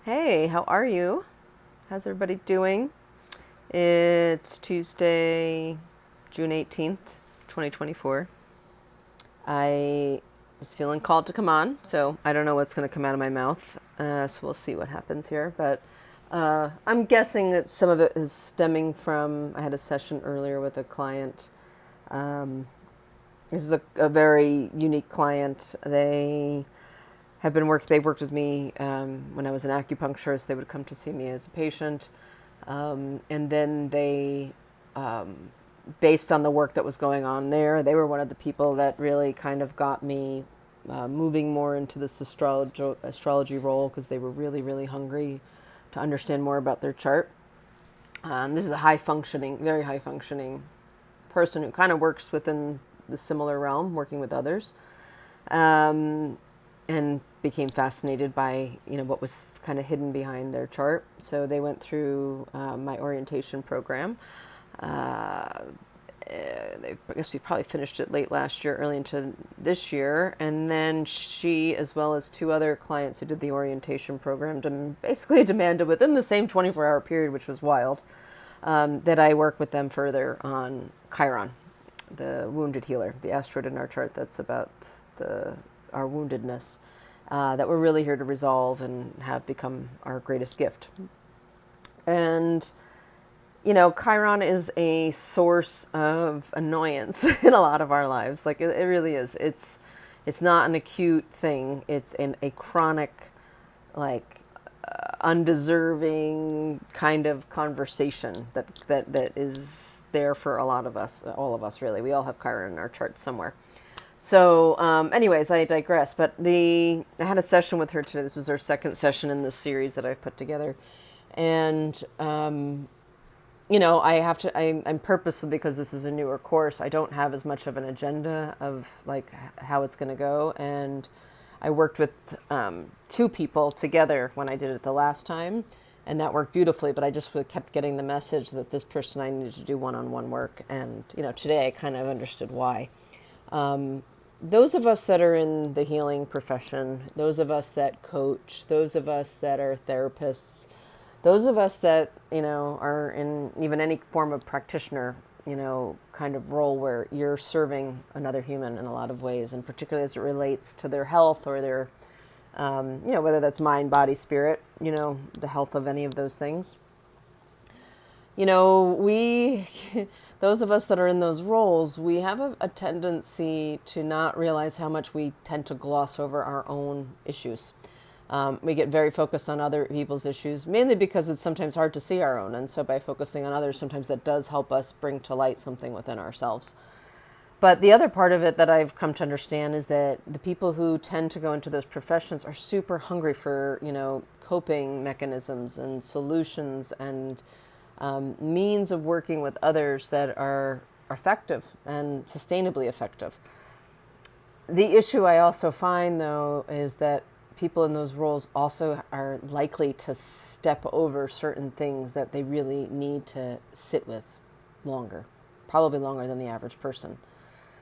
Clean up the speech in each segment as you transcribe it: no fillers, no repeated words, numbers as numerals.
Hey, how are you? How's everybody doing? It's Tuesday, June 18th, 2024. I was feeling called to come on, so I don't know what's going to come out of my mouth. So we'll see what happens here. But I'm guessing that some of it is stemming from I had a session earlier with a client. Um, this is a very unique client. They've worked with me when I was an acupuncturist. They would come to see me as a patient. And then based on the work that was going on there, they were one of the people that really kind of got me moving more into this astrology role because they were really, really hungry to understand more about their chart. This is a very high functioning person who kind of works within the similar realm, working with others, and became fascinated by what was kind of hidden behind their chart. So they went through my orientation program. Uh, I guess we probably finished it late last year, early into this year. And then she, as well as two other clients who did the orientation program, basically demanded within the same 24-hour period, which was wild, that I work with them further on Chiron, the wounded healer, the asteroid in our chart that's about our woundedness, that we're really here to resolve and have become our greatest gift. And Chiron is a source of annoyance in a lot of our lives. Like it really is. It's not an acute thing. It's a chronic, like undeserving kind of conversation that is there for a lot of us, all of us really. We all have Chiron in our charts somewhere. So, anyways, I digress. But I had a session with her today. This was our second session in this series that I've put together, and I'm purposeful because this is a newer course. I don't have as much of an agenda of like how it's going to go, and I worked with two people together when I did it the last time, and that worked beautifully. But I just kept getting the message that this person I needed to do one-on-one work, and today I kind of understood why. Those of us that are in the healing profession, those of us that coach, those of us that are therapists, those of us that, are in even any form of practitioner, kind of role where you're serving another human in a lot of ways, and particularly as it relates to their health or their, whether that's mind, body, spirit, the health of any of those things. We, those of us that are in those roles, we have a tendency to not realize how much we tend to gloss over our own issues. We get very focused on other people's issues, mainly because it's sometimes hard to see our own. And so by focusing on others, sometimes that does help us bring to light something within ourselves. But the other part of it that I've come to understand is that the people who tend to go into those professions are super hungry for, coping mechanisms and solutions and means of working with others that are effective and sustainably effective. The issue I also find, though, is that people in those roles also are likely to step over certain things that they really need to sit with longer, probably longer than the average person,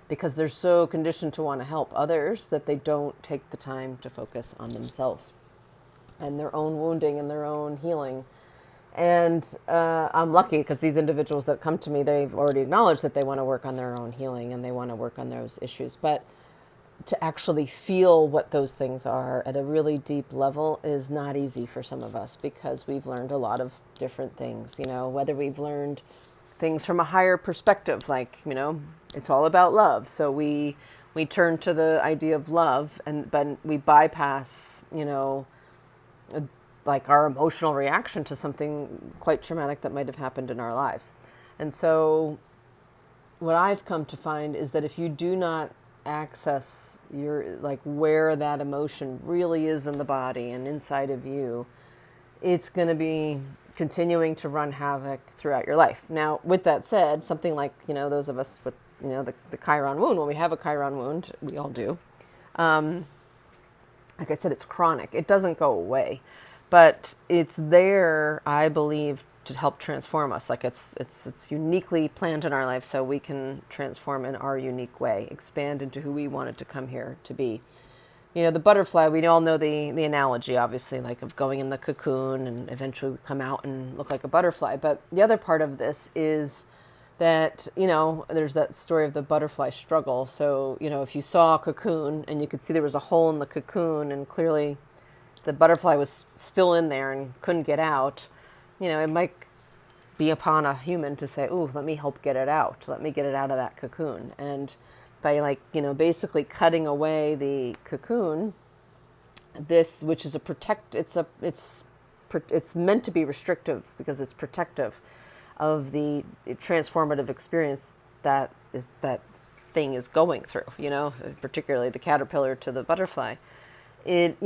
because they're so conditioned to want to help others that they don't take the time to focus on themselves and their own wounding and their own healing. And I'm lucky because these individuals that come to me, they've already acknowledged that they want to work on their own healing and they want to work on those issues. But to actually feel what those things are at a really deep level is not easy for some of us because we've learned a lot of different things, whether we've learned things from a higher perspective, like, it's all about love. So we turn to the idea of love, but we bypass, like our emotional reaction to something quite traumatic that might have happened in our lives. And so what I've come to find is that if you do not access where that emotion really is in the body and inside of you, it's going to be continuing to run havoc throughout your life. Now, with that said, something like, those of us with, the Chiron wound, when we have a Chiron wound, we all do. Like I said, it's chronic. It doesn't go away, but it's there, I believe, to help transform us. Like it's uniquely planned in our life so we can transform in our unique way, expand into who we wanted to come here to be. The butterfly, we all know the analogy, obviously, like of going in the cocoon and eventually we come out and look like a butterfly. But the other part of this is that, there's that story of the butterfly struggle. So, if you saw a cocoon and you could see there was a hole in the cocoon and clearly the butterfly was still in there and couldn't get out, it might be upon a human to say, "Ooh, let me help get it out. Let me get it out of that cocoon." And by basically cutting away the cocoon, this, which is it's meant to be restrictive because it's protective of the transformative experience that thing is going through, particularly the caterpillar to the butterfly. It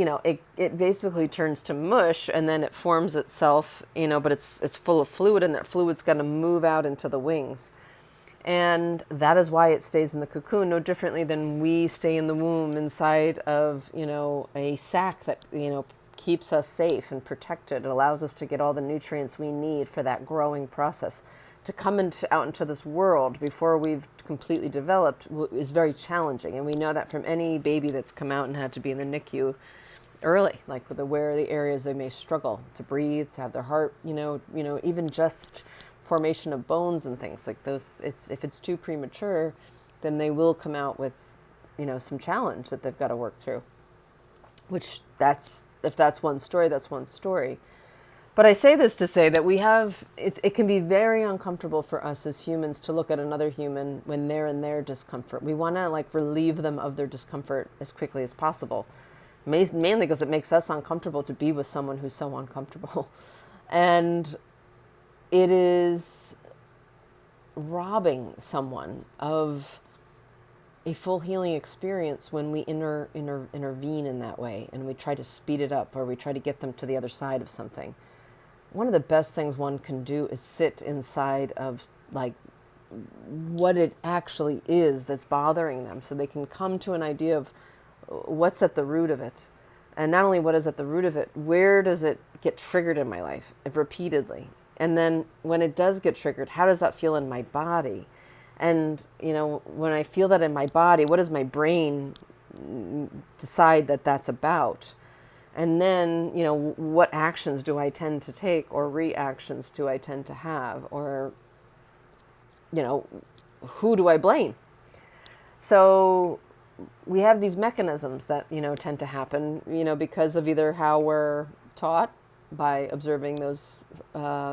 basically turns to mush and then it forms itself, but it's full of fluid, and that fluid's going to move out into the wings. And that is why it stays in the cocoon, no differently than we stay in the womb inside of, a sac that, keeps us safe and protected. It allows us to get all the nutrients we need for that growing process. To come out into this world before we've completely developed is very challenging. And we know that from any baby that's come out and had to be in the NICU early, like where are the areas they may struggle to breathe, to have their heart, even just formation of bones and things like those. If it's too premature, then they will come out with, some challenge that they've got to work through. Which if that's one story, that's one story. But I say this to say that it can be very uncomfortable for us as humans to look at another human when they're in their discomfort. We want to relieve them of their discomfort as quickly as possible. Mainly because it makes us uncomfortable to be with someone who's so uncomfortable. And it is robbing someone of a full healing experience when we intervene in that way and we try to speed it up or we try to get them to the other side of something. One of the best things one can do is sit inside of what it actually is that's bothering them, so they can come to an idea of what's at the root of it. And not only what is at the root of it, where does it get triggered in my life repeatedly? And then when it does get triggered, how does that feel in my body? And, when I feel that in my body, what does my brain decide that that's about? And then, what actions do I tend to take or reactions do I tend to have? Or, who do I blame? So we have these mechanisms that, tend to happen, because of either how we're taught by observing those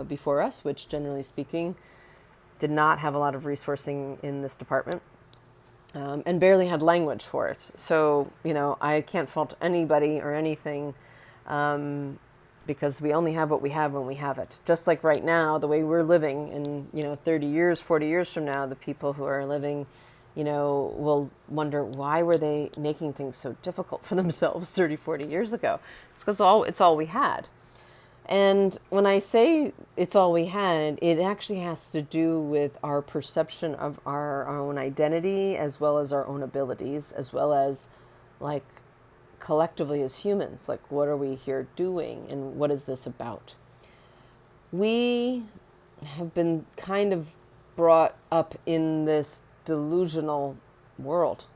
before us, which generally speaking did not have a lot of resourcing in this department, and barely had language for it. So, I can't fault anybody or anything, because we only have what we have when we have it. Just like right now, the way we're living, in 30 years, 40 years from now, the people who are living, will wonder, why were they making things so difficult for themselves 30, 40 years ago? It's because it's all we had. And when I say it's all we had, it actually has to do with our perception of our own identity, as well as our own abilities, as well as collectively as humans. What are we here doing and what is this about? We have been kind of brought up in this delusional world.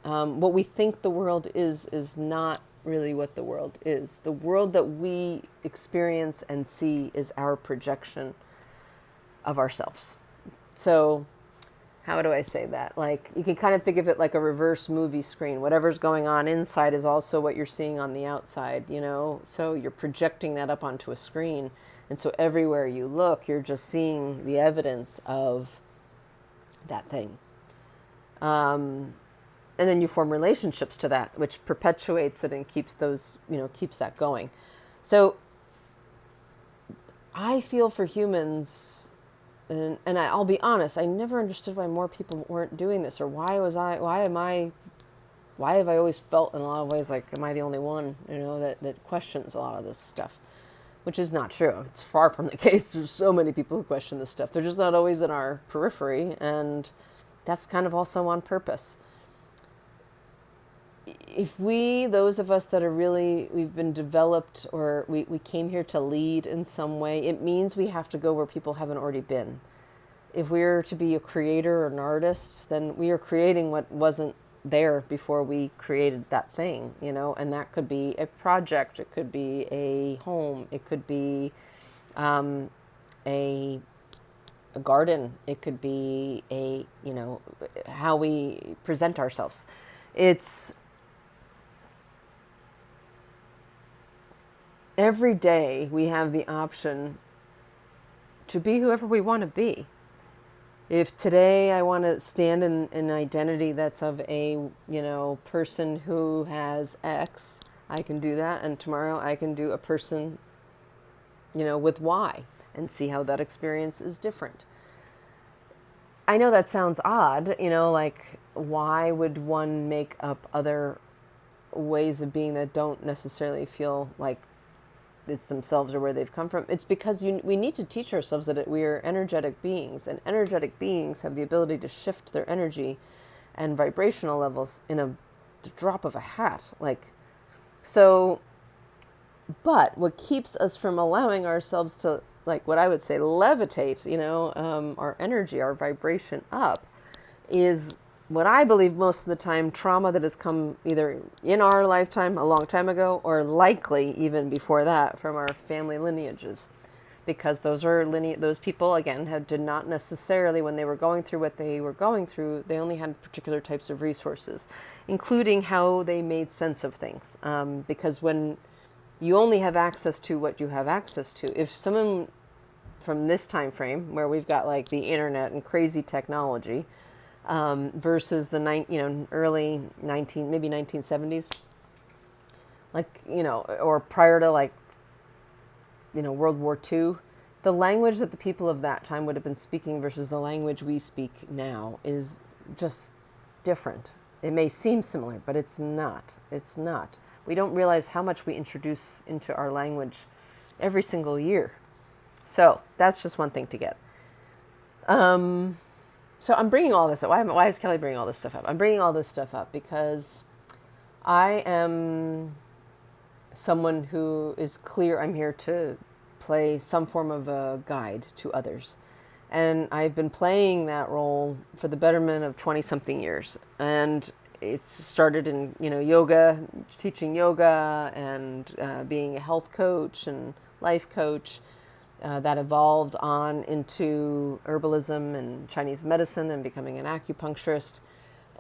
What we think the world is not really what the world is. The world that we experience and see is our projection of ourselves. So how do I say that? You can kind of think of it like a reverse movie screen. Whatever's going on inside is also what you're seeing on the outside, So you're projecting that up onto a screen. And so everywhere you look, you're just seeing the evidence of that thing. And then you form relationships to that, which perpetuates it and keeps keeps that going. So I feel for humans, and I'll be honest, I never understood why more people weren't doing this, or why have I always felt in a lot of ways like, am I the only one, that questions a lot of this stuff, which is not true. It's far from the case. There's so many people who question this stuff. They're just not always in our periphery, and that's kind of also on purpose. If those of us that are we've been developed, or we came here to lead in some way, it means we have to go where people haven't already been. If we're to be a creator or an artist, then we are creating what wasn't there before we created that thing, you know, and that could be a project, it could be a home, it could be a a garden, it could be a, you know, how we present ourselves. It's every day we have the option to be whoever we want to be. If today I want to stand in an identity that's of a, you know, person who has X, I can do that. And tomorrow I can do a person, you know, with Y and see how that experience is different. I know that sounds odd, you know, like why would one make up other ways of being that don't necessarily feel like it's themselves or where they've come from? It's because we need to teach ourselves that we are energetic beings, and energetic beings have the ability to shift their energy and vibrational levels in a drop of a hat. Like, so, but what keeps us from allowing ourselves to, like, what I would say, levitate, you know, our energy, our vibration up, is what I believe most of the time trauma that has come either in our lifetime a long time ago or likely even before that from our family lineages. Because those people, again, did not necessarily, when they were going through what they were going through, they only had particular types of resources, including how they made sense of things. Because when you only have access to what you have access to, if someone from this time frame where we've got like the internet and crazy technology, versus the early 1970s, like, you know, or prior to, like, you know, World War II, the language that the people of that time would have been speaking versus the language we speak now is just different. It may seem similar, but it's not. It's not. We don't realize how much we introduce into our language every single year. So that's just one thing to get. So I'm bringing all this up. Why is Kelly bringing all this stuff up? I'm bringing all this stuff up because I am someone who is clear. I'm here to play some form of a guide to others. And I've been playing that role for the betterment of 20-something years. And it's started in, you know, yoga, teaching yoga and being a health coach and life coach. That evolved on into herbalism and Chinese medicine and becoming an acupuncturist.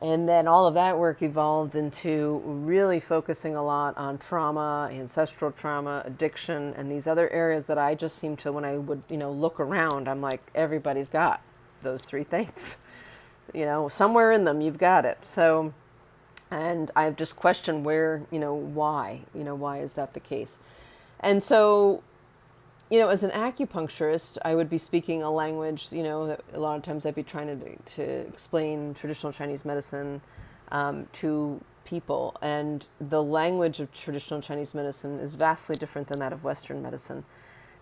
And then all of that work evolved into really focusing a lot on trauma, ancestral trauma, addiction, and these other areas that I just seem to, when I would, you know, look around, I'm like, everybody's got those three things. You know, somewhere in them you've got it. So, and I've just questioned where, you know, why is that the case? And so, you know, as an acupuncturist, I would be speaking a language, you know, that a lot of times I'd be trying to explain traditional Chinese medicine to people. And the language of traditional Chinese medicine is vastly different than that of Western medicine.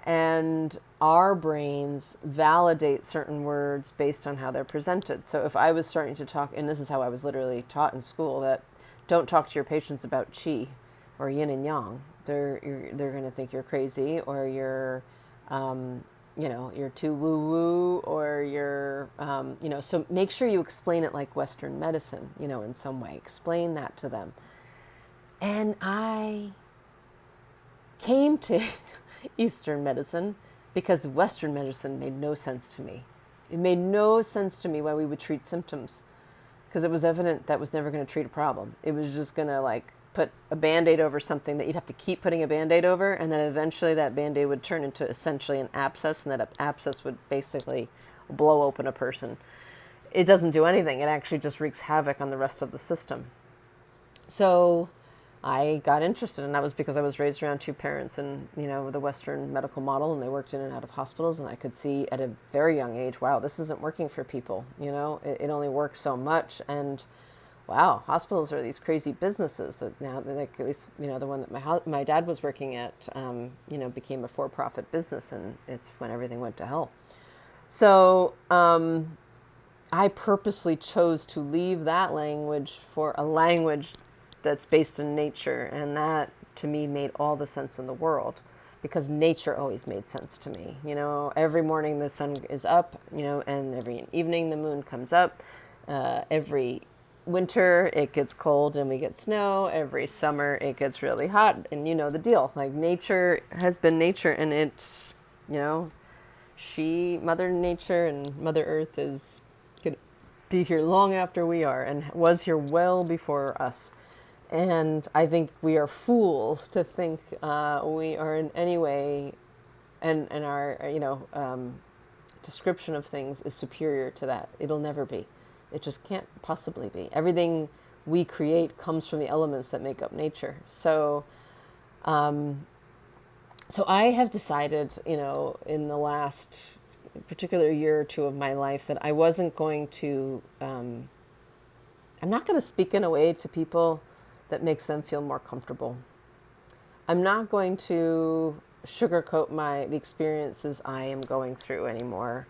And our brains validate certain words based on how they're presented. So if I was starting to talk, and this is how I was literally taught in school, that don't talk to your patients about qi or yin and yang. They're going to think you're crazy, or you're, you know, you're too woo-woo, or you're, you know, so make sure you explain it like Western medicine, you know, in some way. Explain that to them. And I came to Eastern medicine because Western medicine made no sense to me. It made no sense to me why we would treat symptoms, because it was evident that was never going to treat a problem. It was just going to, like, put a Band-Aid over something that you'd have to keep putting a Band-Aid over, and then eventually that Band-Aid would turn into essentially an abscess, and that abscess would basically blow open a person. It doesn't do anything. It actually just wreaks havoc on the rest of the system. So I got interested, and that was because I was raised around two parents in, you know, the Western medical model, and they worked in and out of hospitals, and I could see at a very young age, wow, this isn't working for people, you know, it only works so much. And wow, hospitals are these crazy businesses that now, like, at least, you know, the one that my dad was working at, you know, became a for-profit business, and it's when everything went to hell. So I purposely chose to leave that language for a language that's based in nature, and that to me made all the sense in the world, because nature always made sense to me. You know, every morning the sun is up, you know, and every evening the moon comes up. Every winter it gets cold and we get snow. Every summer it gets really hot, and you know the deal. Like nature has been nature, and it's, you know, Mother Nature and Mother Earth is going to be here long after we are, and was here well before us. And I think we are fools to think we are in any way, and our, description of things is superior to that. It'll never be. It just can't possibly be. Everything we create comes from the elements that make up nature. So I have decided, in the last particular year or two of my life that I wasn't going to, I'm not going to speak in a way to people that makes them feel more comfortable. I'm not going to sugarcoat the experiences I am going through anymore.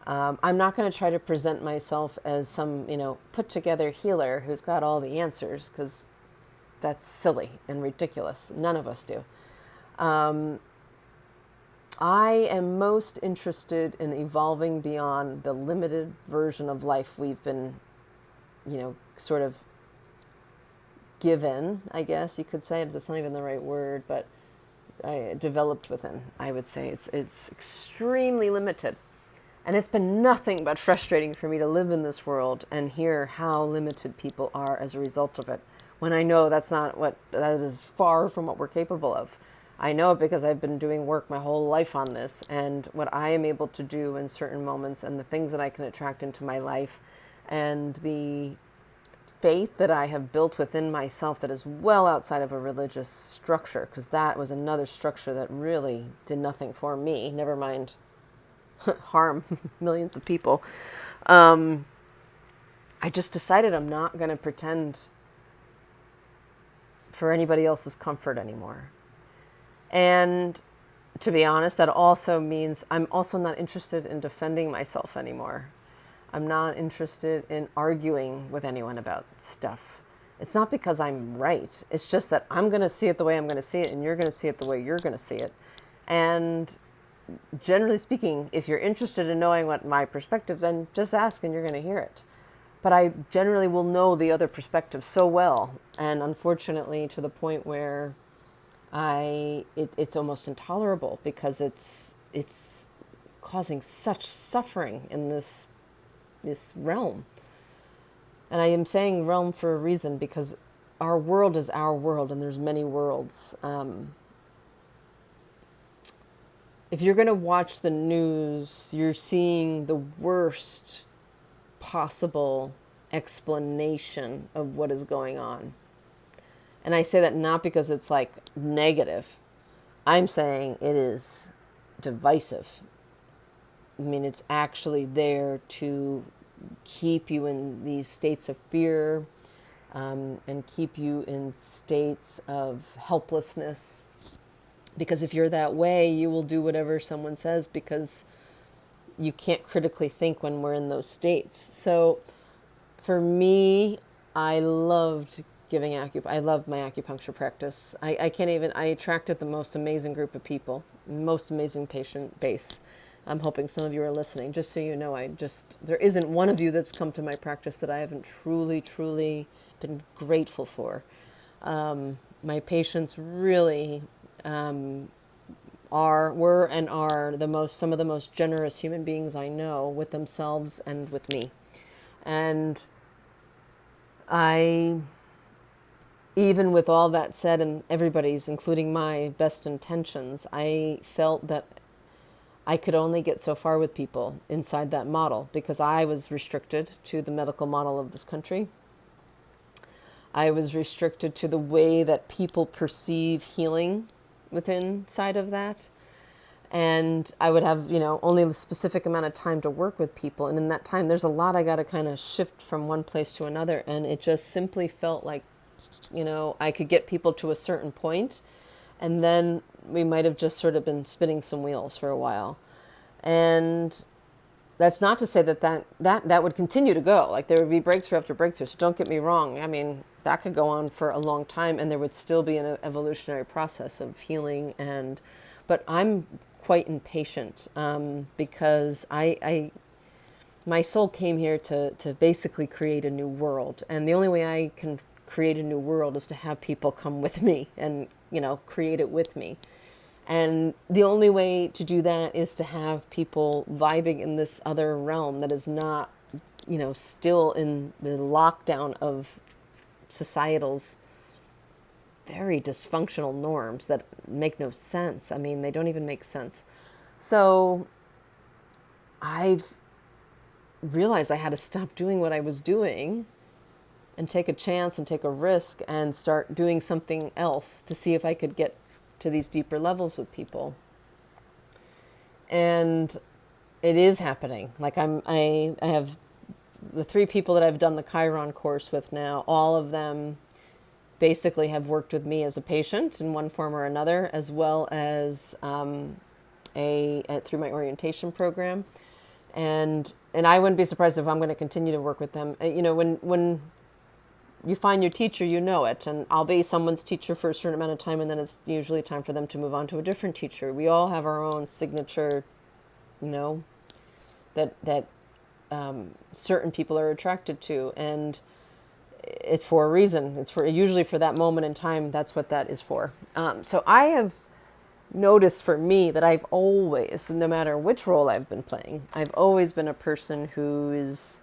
I'm not going to try to present myself as some, put together healer who's got all the answers, because that's silly and ridiculous. None of us do. I am most interested in evolving beyond the limited version of life we've been, sort of given, I guess you could say. That's not even the right word, but I developed within, I would say. It's extremely limited. And it's been nothing but frustrating for me to live in this world and hear how limited people are as a result of it, when I know that is far from what we're capable of. I know it because I've been doing work my whole life on this, and what I am able to do in certain moments, and the things that I can attract into my life, and the faith that I have built within myself that is well outside of a religious structure, because that was another structure that really did nothing for me, never mind harm millions of people. I just decided I'm not going to pretend for anybody else's comfort anymore. And to be honest, that also means I'm also not interested in defending myself anymore. I'm not interested in arguing with anyone about stuff. It's not because I'm right. It's just that I'm going to see it the way I'm going to see it, and you're going to see it the way you're going to see it. And generally speaking, if you're interested in knowing what my perspective, then just ask and you're going to hear it. But I generally will know the other perspective so well, and unfortunately to the point where it's almost intolerable, because it's causing such suffering in this realm. And I am saying realm for a reason, because our world is our world, and there's many worlds. If you're going to watch the news, you're seeing the worst possible explanation of what is going on. And I say that not because it's like negative. I'm saying it is divisive. I mean, it's actually there to keep you in these states of fear, and keep you in states of helplessness. Because if you're that way, you will do whatever someone says, because you can't critically think when we're in those states. So for me, I loved giving I loved my acupuncture practice. I attracted the most amazing group of people, most amazing patient base. I'm hoping some of you are listening. Just so you know, there isn't one of you that's come to my practice that I haven't truly, truly been grateful for. My patients really were and are some of the most generous human beings I know, with themselves and with me. And even with all that said, and everybody's, including my best intentions, I felt that I could only get so far with people inside that model, because I was restricted to the medical model of this country. I was restricted to the way that people perceive healing within inside of that. And I would have, only a specific amount of time to work with people. And in that time, there's a lot I got to kind of shift from one place to another. And it just simply felt like, I could get people to a certain point, and then we might have just sort of been spinning some wheels for a while. And that's not to say that would continue to go. Like, there would be breakthrough after breakthrough. So don't get me wrong. I mean, that could go on for a long time, and there would still be an evolutionary process of healing. But I'm quite impatient, because my soul came here to basically create a new world. And the only way I can create a new world is to have people come with me and, create it with me. And the only way to do that is to have people vibing in this other realm that is not, still in the lockdown of societal's very dysfunctional norms that make no sense. I mean, they don't even make sense. So I've realized I had to stop doing what I was doing and take a chance and take a risk and start doing something else to see if I could get to these deeper levels with people. And it is happening. Like I have the 3 people that I've done the Chiron course with now, all of them basically have worked with me as a patient in one form or another, as well as through my orientation program. And I wouldn't be surprised if I'm going to continue to work with them. When you find your teacher, you know it. And I'll be someone's teacher for a certain amount of time, and then it's usually time for them to move on to a different teacher. We all have our own signature, that certain people are attracted to. And it's for a reason. It's usually for that moment in time. That's what that is for. So I have noticed for me that I've always, no matter which role I've been playing, I've always been a person who is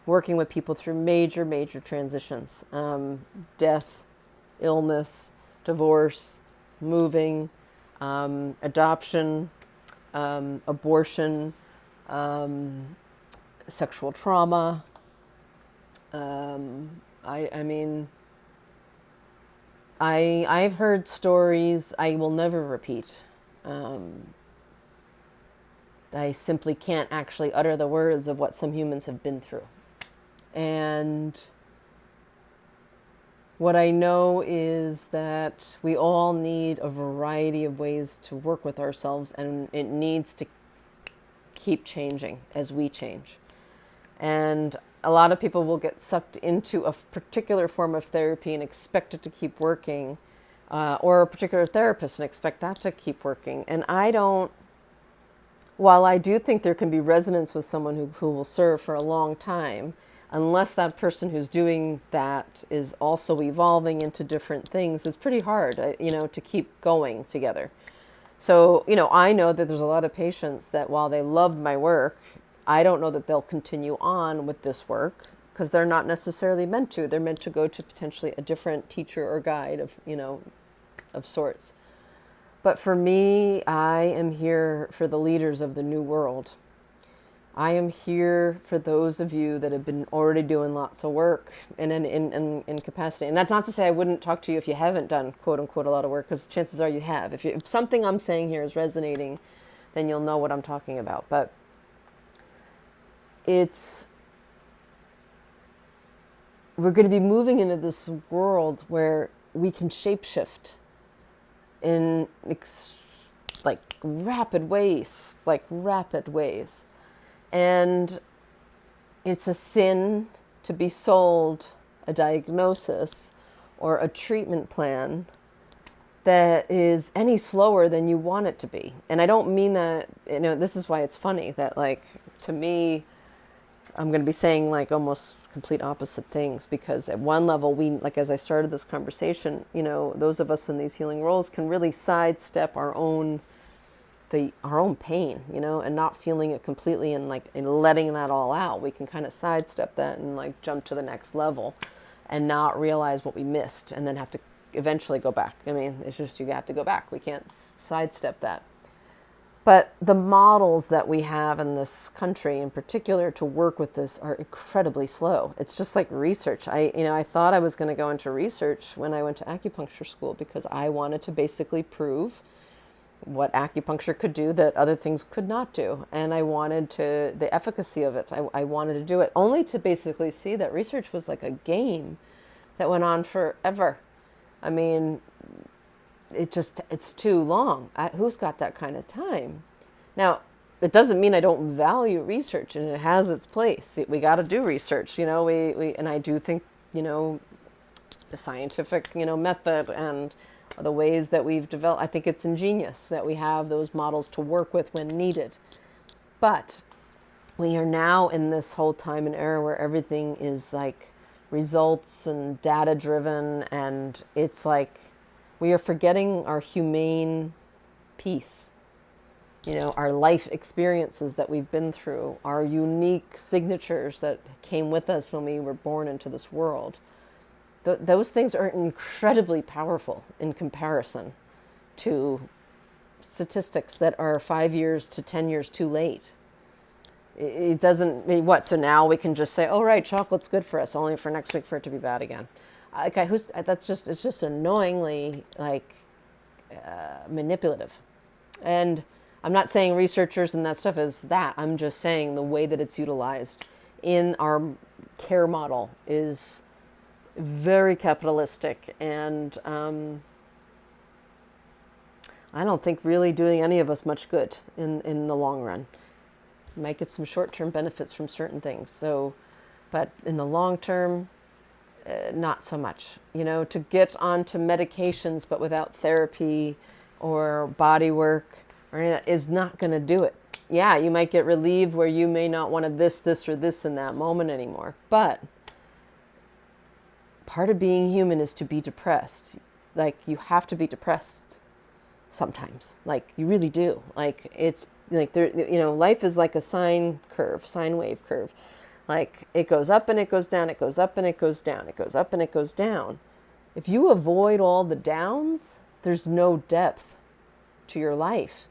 working with people through major, major transitions. Death, illness, divorce, moving, adoption, abortion, sexual trauma. I've heard stories I will never repeat. I simply can't actually utter the words of what some humans have been through. And what I know is that we all need a variety of ways to work with ourselves, and it needs to keep changing as we change. And a lot of people will get sucked into a particular form of therapy and expect it to keep working, or a particular therapist and expect that to keep working. And while I do think there can be resonance with someone who will serve for a long time, unless that person who's doing that is also evolving into different things, it's pretty hard, to keep going together. So, I know that there's a lot of patients that while they loved my work, I don't know that they'll continue on with this work because they're not necessarily meant to. They're meant to go to potentially a different teacher or guide of sorts. But for me, I am here for the leaders of the new world. I am here for those of you that have been already doing lots of work in capacity. And that's not to say I wouldn't talk to you if you haven't done, quote unquote, a lot of work, because chances are you have. If something I'm saying here is resonating, then you'll know what I'm talking about. But we're going to be moving into this world where we can shapeshift in rapid ways. And it's a sin to be sold a diagnosis or a treatment plan that is any slower than you want it to be. And I don't mean that, this is why it's funny that, to me, I'm going to be saying almost complete opposite things, because at one level as I started this conversation, those of us in these healing roles can really sidestep our own pain, and not feeling it completely and letting that all out. We can kind of sidestep that and jump to the next level and not realize what we missed and then have to eventually go back. I mean, it's just, you have to go back. We can't sidestep that. But the models that we have in this country in particular to work with this are incredibly slow. It's just like research. I thought I was going to go into research when I went to acupuncture school because I wanted to basically prove what acupuncture could do that other things could not do. And I wanted the efficacy of it. I wanted to do it only to basically see that research was like a game that went on forever. I mean, it's too long. Who's got that kind of time? Now, it doesn't mean I don't value research, and it has its place. We got to do research, and I do think, the scientific, method and the ways that we've developed, I think it's ingenious that we have those models to work with when needed. But we are now in this whole time and era where everything is like results and data driven, and it's like we are forgetting our humane piece, our life experiences that we've been through, our unique signatures that came with us when we were born into this world. Those things are incredibly powerful in comparison to statistics that are 5 years to 10 years too late. It doesn't mean what? So now we can just say, "Oh, right, chocolate's good for us," only for next week for it to be bad again. Okay, it's just annoyingly manipulative. And I'm not saying researchers and that stuff is that. I'm just saying the way that it's utilized in our care model is very capitalistic, and I don't think really doing any of us much good in the long run. You might get some short-term benefits from certain things. So, but in the long term, not so much. To get onto medications but without therapy or body work or any of that is not going to do it. Yeah, you might get relieved where you may not want to this, or this in that moment anymore. But part of being human is to be depressed. Like, you have to be depressed sometimes. Like, you really do. Like, it's like life is like a sine wave curve. Like, it goes up and it goes down, it goes up and it goes down, it goes up and it goes down. If you avoid all the downs, there's no depth to your life.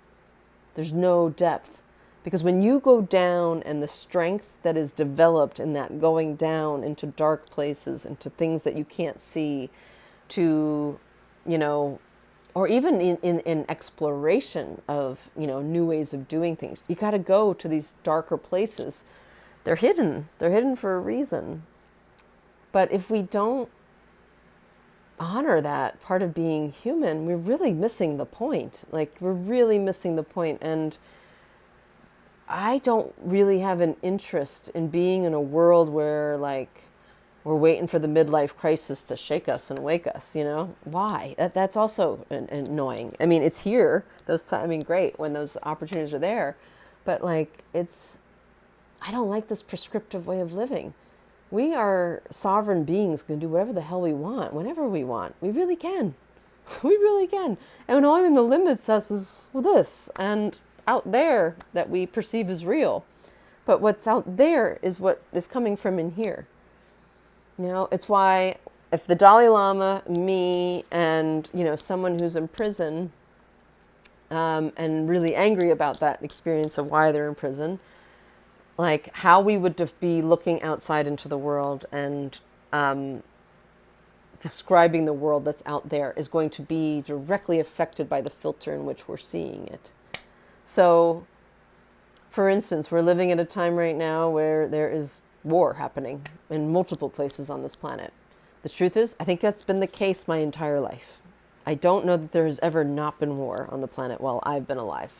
There's no depth. Because when you go down, and the strength that is developed in that going down into dark places, into things that you can't see, to, or even in exploration of, new ways of doing things, you got to go to these darker places. They're hidden. They're hidden for a reason. But if we don't honor that part of being human, we're really missing the point. Like, we're really missing the point. And I don't really have an interest in being in a world where, like, we're waiting for the midlife crisis to shake us and wake us, Why? That's also annoying. I mean, it's here. Great when those opportunities are there. But, like, I don't like this prescriptive way of living. We are sovereign beings, can do whatever the hell we want, whenever we want. We really can. We really can. And the only thing that limits us is this and out there that we perceive as real. But what's out there is what is coming from in here. It's why if the Dalai Lama, me, and, someone who's in prison and really angry about that experience of why they're in prison, like, how we would be looking outside into the world and describing the world that's out there is going to be directly affected by the filter in which we're seeing it. So, for instance, we're living at a time right now where there is war happening in multiple places on this planet. The truth is, I think that's been the case my entire life. I don't know that there has ever not been war on the planet while I've been alive.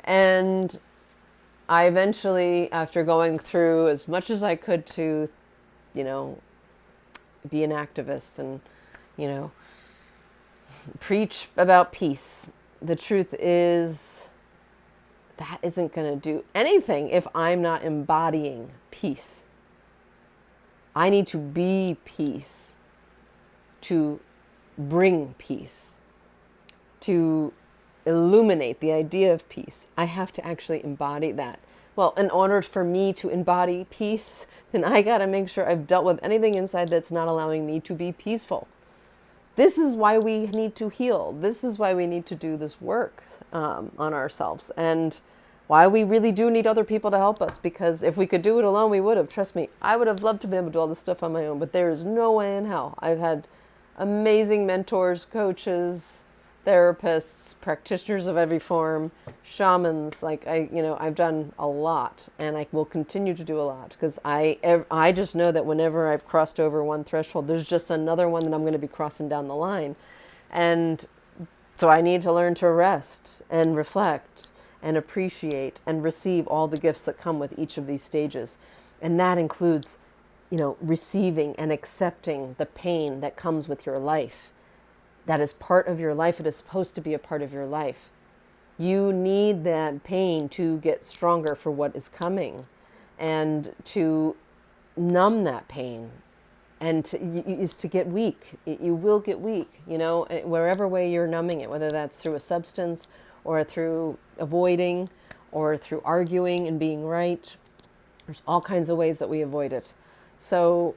And I eventually, after going through as much as I could to, be an activist and, preach about peace, the truth is that isn't going to do anything if I'm not embodying peace. I need to be peace to bring peace, to illuminate the idea of peace. I have to actually embody that. Well, in order for me to embody peace, then I got to make sure I've dealt with anything inside that's not allowing me to be peaceful. This is why we need to heal. This is why we need to do this work on ourselves, and why we really do need other people to help us, because if we could do it alone, we would have. Trust me, I would have loved to be able to do all this stuff on my own, but there is no way in hell. I've had amazing mentors, coaches, therapists, practitioners of every form, shamans. Like, I've done a lot, and I will continue to do a lot, because I just know that whenever I've crossed over one threshold, there's just another one that I'm going to be crossing down the line. And so I need to learn to rest and reflect and appreciate and receive all the gifts that come with each of these stages. And that includes, receiving and accepting the pain that comes with your life. That is part of your life. It is supposed to be a part of your life. You need that pain to get stronger for what is coming and to numb that pain and is to get weak. You will get weak, wherever way you're numbing it, whether that's through a substance or through avoiding or through arguing and being right. There's all kinds of ways that we avoid it. So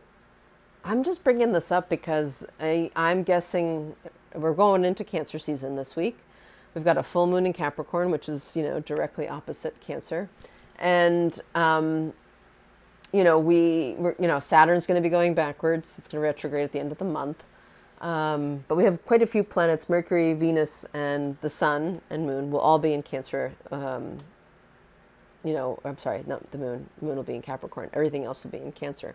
I'm just bringing this up because I'm guessing we're going into Cancer season this week. We've got a full moon in Capricorn, which is, directly opposite Cancer. And, Saturn's going to be going backwards. It's going to retrograde at the end of the month. But we have quite a few planets, Mercury, Venus, and the Sun and Moon will all be in Cancer. I'm sorry, not the Moon. The Moon will be in Capricorn. Everything else will be in Cancer.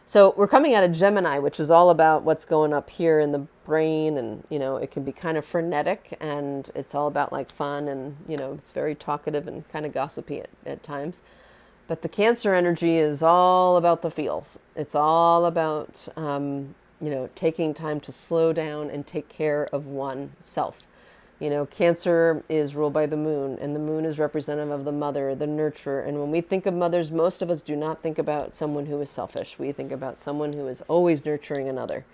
So we're coming out of Gemini, which is all about what's going up here in the brain. And, it can be kind of frenetic and it's all about like fun and, it's very talkative and kind of gossipy at times. But the Cancer energy is all about the feels. It's all about, taking time to slow down and take care of oneself. Cancer is ruled by the moon, and the moon is representative of the mother, the nurturer. And when we think of mothers, most of us do not think about someone who is selfish. We think about someone who is always nurturing another.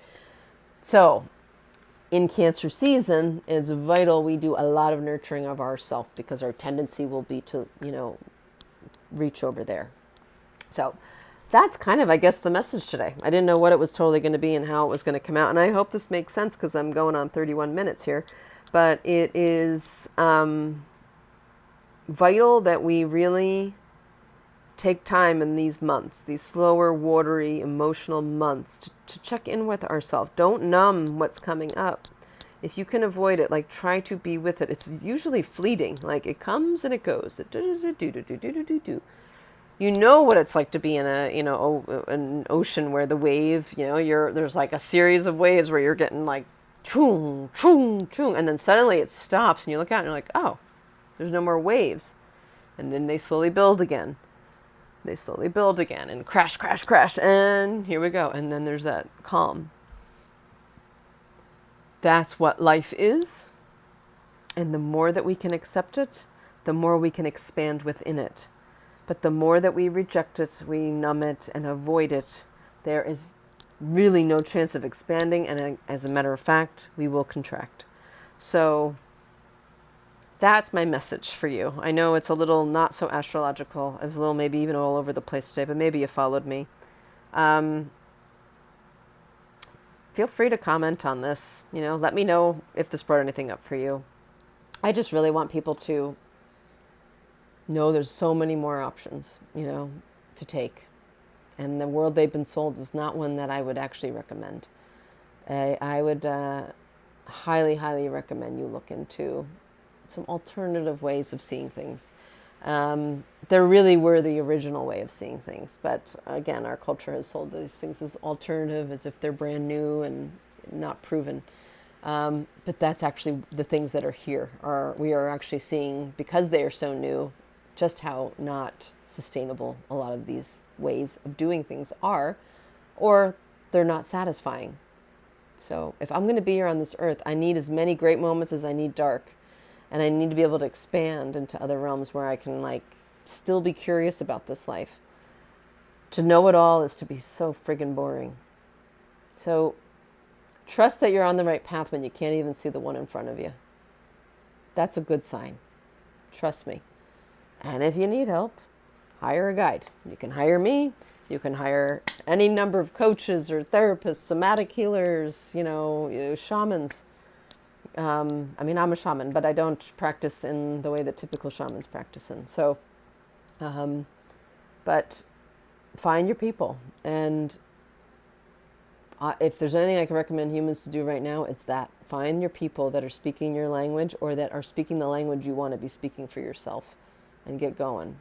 So in Cancer season, it's vital we do a lot of nurturing of ourselves because our tendency will be to, reach over there. So that's kind of, I guess, the message today. I didn't know what it was totally going to be and how it was going to come out. And I hope this makes sense because I'm going on 31 minutes here. But it is vital that we really take time in these months, these slower, watery, emotional months to check in with ourselves. Don't numb what's coming up. If you can avoid it, like try to be with it. It's usually fleeting. Like it comes and it goes. You know what it's like to be in an ocean where the wave, there's like a series of waves where you're getting like choong, choong, choong, and then suddenly it stops and you look out and you're like, oh, there's no more waves. And then they slowly build again. And crash, crash, crash. And here we go. And then there's that calm. That's what life is. And the more that we can accept it, the more we can expand within it. But the more that we reject it, we numb it and avoid it, there is really no chance of expanding. And as a matter of fact, we will contract. So that's my message for you. I know it's a little not so astrological. It's a little maybe even all over the place today, but maybe you followed me. Feel free to comment on this. Let me know if this brought anything up for you. I just really want people to know there's so many more options, to take. And the world they've been sold is not one that I would actually recommend. I would highly, highly recommend you look into some alternative ways of seeing things. There really were the original way of seeing things. But again, our culture has sold these things as alternative, as if they're brand new and not proven. But that's actually the things that are here. We are actually seeing, because they are so new, just how not sustainable a lot of these ways of doing things are, or they're not satisfying. So if I'm going to be here on this earth, I need as many great moments as I need dark. And I need to be able to expand into other realms where I can still be curious about this life. To know it all is to be so friggin' boring. So trust that you're on the right path when you can't even see the one in front of you. That's a good sign. Trust me. And if you need help, hire a guide. You can hire me. You can hire any number of coaches or therapists, somatic healers, shamans. I'm a shaman, but I don't practice in the way that typical shamans practice in. So, but find your people. And if there's anything I can recommend humans to do right now, it's that. Find your people that are speaking your language or that are speaking the language you want to be speaking for yourself and get going.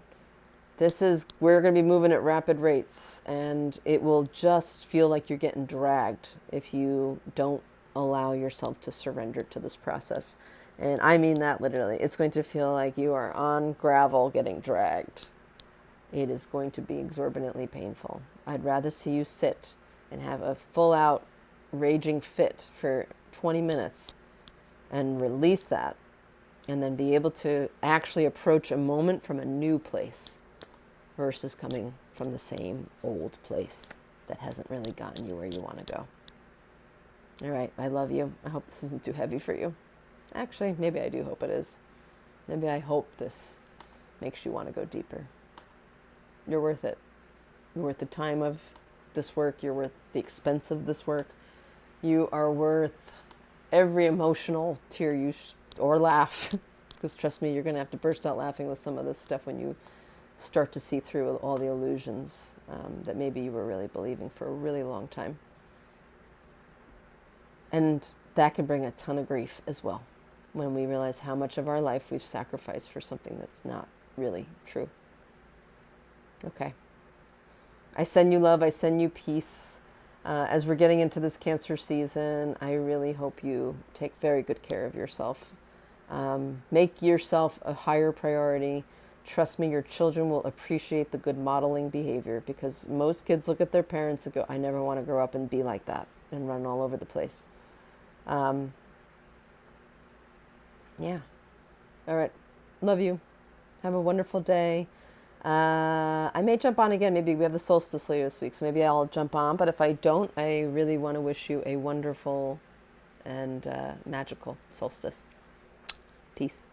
We're going to be moving at rapid rates, and it will just feel like you're getting dragged if you don't allow yourself to surrender to this process. And I mean that literally. It's going to feel like you are on gravel getting dragged. It is going to be exorbitantly painful. I'd rather see you sit and have a full-out raging fit for 20 minutes and release that and then be able to actually approach a moment from a new place versus coming from the same old place that hasn't really gotten you where you want to go. All right, I love you. I hope this isn't too heavy for you. Actually, maybe I do hope it is. Maybe I hope this makes you want to go deeper. You're worth it. You're worth the time of this work. You're worth the expense of this work. You are worth every emotional tear or laugh. Because trust me, you're going to have to burst out laughing with some of this stuff when you start to see through all the illusions that maybe you were really believing for a really long time. And that can bring a ton of grief as well when we realize how much of our life we've sacrificed for something that's not really true. Okay. I send you love. I send you peace. As we're getting into this Cancer season, I really hope you take very good care of yourself. Make yourself a higher priority. Trust me, your children will appreciate the good modeling behavior, because most kids look at their parents and go, I never want to grow up and be like that and run all over the place. Yeah. All right. Love you. Have a wonderful day. I may jump on again. Maybe we have the solstice later this week, so maybe I'll jump on. But if I don't, I really want to wish you a wonderful and magical solstice. Peace.